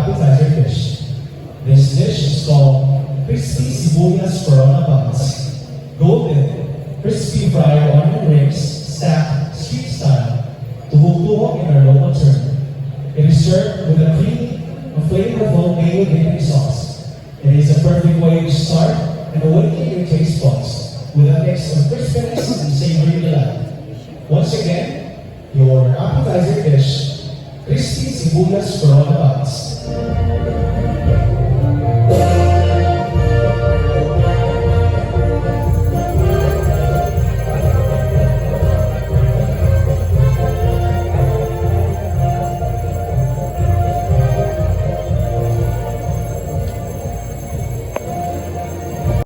appetizer dish. This dish is called Crispy Sibuyas Corona Buns. Golden, crispy fried onion rings stacked street style, tuhog-tuhog in our local term. It is served with a creamy, flavorful mayo dipping sauce. It is a perfect way to start and awaken your taste buds with a mix of crispiness and savory delight. Once again, your appetizer dish, Crispy Sibuyas Corona Buns.